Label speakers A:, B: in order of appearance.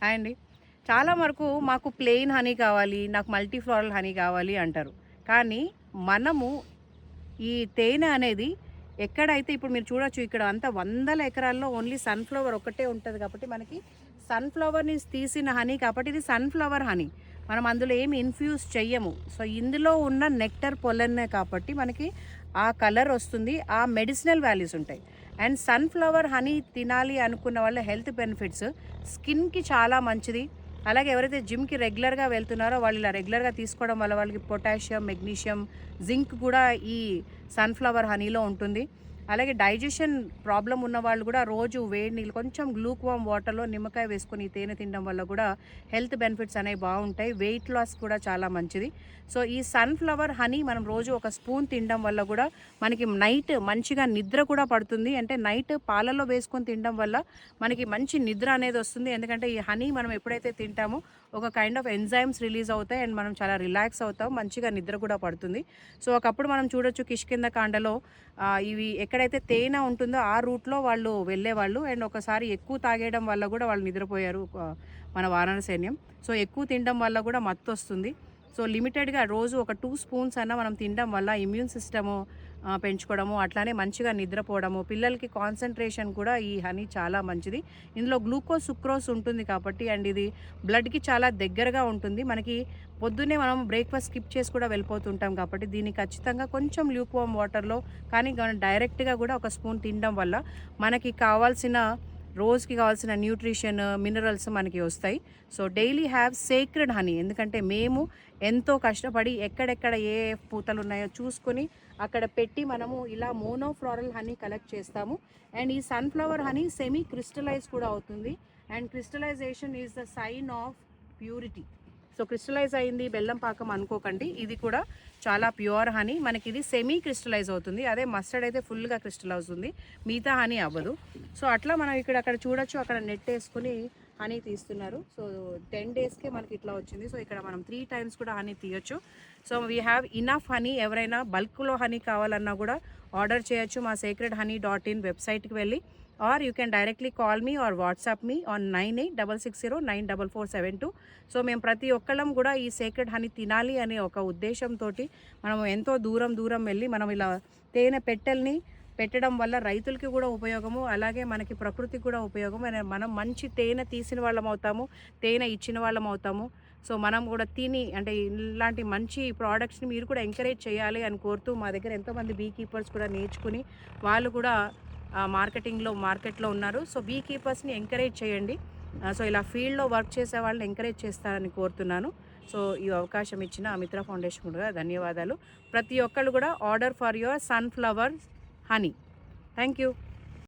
A: Hi అండి. చాలా వరకు మాకు ప్లెయిన్ హనీ కావాలి, నాకు మల్టీ ఫ్లోరల్ హనీ కావాలి అంటారు. కానీ మనము ఈ తేనె అనేది ఎక్కడైతే ఇప్పుడు మీరు చూడొచ్చు ఇక్కడ అంతా వందల ఎకరాల్లో ఓన్లీ సన్‌ఫ్లవర్ ఒక్కటే ఉంటది కాబట్టి మనకి సన్‌ఫ్లవర్‌ని తీసిన హనీ కాబట్టి ఇది సన్‌ఫ్లవర్ హనీ. మనం అందులో ఏమి ఇన్‌ఫ్యూజ్ చెయ్యము. సో, ఇందులో ఉన్న నెక్టర్ పొల్లెనే కాబట్టి మనకి ఆ కలర్ వస్తుంది. ఆ మెడిసినల్ వాల్యూస్ ఉంటాయి. అండ్ సన్‌ఫ్లవర్ హనీ తినాలి అనుకున్న వాళ్ళ హెల్త్ బెనిఫిట్స్ స్కిన్‌కి చాలా మంచిది. అలాగే ఎవరైతే జిమ్‌కి రెగ్యులర్‌గా వెళ్తున్నారో వాళ్ళు ఇలా రెగ్యులర్‌గా తీసుకోవడం వల్ల వాళ్ళకి పొటాషియం, మెగ్నీషియం, జింక్ కూడా ఈ సన్‌ఫ్లవర్ హనీలో ఉంటుంది. అలాగే డైజెషన్ ప్రాబ్లమ్ ఉన్నవాళ్ళు కూడా రోజు వేడి నీళ్ళు కొంచెం గ్లూక్ వార్మ్ వాటర్‌లో నిమ్మకాయ వేసుకొని ఈ తేనె తినడం వల్ల కూడా హెల్త్ బెనిఫిట్స్ అనేవి బావుంటాయి. వెయిట్ లాస్ కూడా చాలా మంచిది. సో, ఈ సన్‌ఫ్లవర్ హనీ మనం రోజు ఒక స్పూన్ తినడం వల్ల కూడా మనకి నైట్ మంచిగా నిద్ర కూడా పడుతుంది. అంటే నైట్ పాలల్లో వేసుకొని తినడం వల్ల మనకి మంచి నిద్ర అనేది వస్తుంది. ఎందుకంటే ఈ హనీ మనం ఎప్పుడైతే తింటామో ఒక కైండ్ ఆఫ్ ఎంజైమ్స్ రిలీజ్ అవుతాయి. అండ్ మనం చాలా రిలాక్స్ అవుతాం. మంచిగా నిద్ర కూడా పడుతుంది. సో, ఒకప్పుడు మనం చూడొచ్చు కిష్కింధకాండలో ఇవి ఎక్కడైతే తేనె ఉంటుందో ఆ రూట్‌లో వాళ్ళు వెళ్ళేవాళ్ళు. అండ్ ఒకసారి ఎక్కువ తాగేయడం వల్ల కూడా వాళ్ళు నిద్రపోయారు. మన వానర సైన్యం. సో, ఎక్కువ తినడం వల్ల కూడా మత్తొస్తుంది. సో, లిమిటెడ్‌గా రోజు ఒక 2 స్పూన్స్ అన్నా మనం తినడం వల్ల ఇమ్యూన్ సిస్టము పెంచుకోవడము, అట్లానే మంచిగా నిద్రపోవడము, పిల్లలకి కాన్సంట్రేషన్ కూడా ఈ హనీ చాలా మంచిది. ఇందులో గ్లూకోజ్, సుక్రోజ్ ఉంటుంది కాబట్టి అండ్ ఇది బ్లడ్‌కి చాలా దగ్గరగా ఉంటుంది. మనకి పొద్దున్నే మనం బ్రేక్‌ఫాస్ట్ స్కిప్ చేసి కూడా వెళ్ళిపోతుంటాం కాబట్టి దీన్ని ఖచ్చితంగా కొంచెం ల్యూక్ వార్మ్ వాటర్‌లో కానీ డైరెక్ట్‌గా కూడా ఒక స్పూన్ తినడం వల్ల మనకి కావాల్సిన రోజుకి కావాల్సిన న్యూట్రిషన్, మినరల్స్ మనకి వస్తాయి. So, daily have sacred honey. ఎందుకంటే మేము ఎంతో కష్టపడి ఎక్కడెక్కడ ఏ ఏ పూతలున్నాయో చూసుకొని అక్కడ పెట్టి మనము ఇలా మోనోఫ్లోరల్ హనీ కలెక్ట్ చేస్తాము. అండ్ ఈ సన్‌ఫ్లవర్ హనీ సెమీ క్రిస్టలైజ్ కూడా అవుతుంది. And crystallisation is the sign of purity. So, crystallise అయింది బెల్లం పాకం అనుకోకండి. ఇది కూడా చాలా ప్యూర్ హనీ. మనకిది సెమీ క్రిస్టలైజ్ అవుతుంది. అదే మస్టర్డ్ అయితే ఫుల్‌గా క్రిస్టల్ అవుతుంది. మిగతా హనీ అవ్వదు. సో, అట్లా మనం అక్కడ చూడొచ్చు. అక్కడ నెట్ ఏసుకొని హనీ తీస్తున్నారు. సో, 10 డేస్‌కే మనకి ఇట్లా వచ్చింది. సో, ఇక్కడ మనం 3 టైమ్స్ కూడా హనీ తీయొచ్చు. So, we have enough honey. ఎవరైనా బల్క్‌లో హనీ కావాలన్నా కూడా ఆర్డర్ చేయొచ్చు. మా sacredhoney.in వెబ్‌సైట్‌కి వెళ్ళి or you can directly call me or WhatsApp me on 9866094472. So, మేము ప్రతి ఒక్కళ్ళం కూడా ఈ సేక్రెడ్ హనీ తినాలి అనే ఒక ఉద్దేశంతోటి మనం ఎంతో దూరం దూరం వెళ్ళి మనం ఇలా తేనె పెట్టెల్ని పెట్టడం వల్ల రైతులకి కూడా ఉపయోగము. అలాగే మనకి ప్రకృతికి కూడా ఉపయోగం. మనం మంచి తేనె తీసిన వాళ్ళం అవుతాము. తేనె ఇచ్చిన వాళ్ళం అవుతాము. సో, మనం కూడా తిని అంటే ఇలాంటి మంచి ప్రోడక్ట్స్‌ని మీరు కూడా ఎంకరేజ్ చేయాలి అని కోరుతూ మా దగ్గర ఎంతోమంది బీ కీపర్స్ కూడా నేర్చుకుని వాళ్ళు కూడా మార్కెట్లో ఉన్నారు. సో, బీ కీపర్స్‌ని ఎంకరేజ్ చేయండి. సో, ఇలా ఫీల్డ్‌లో వర్క్ చేసే వాళ్ళని ఎంకరేజ్ చేస్తారని కోరుతున్నాను. సో, ఈ అవకాశం ఇచ్చిన అమిత్ర ఫౌండేషన్ కూడా ధన్యవాదాలు. ప్రతి ఒక్కళ్ళు కూడా order for your sunflower honey. Thank you.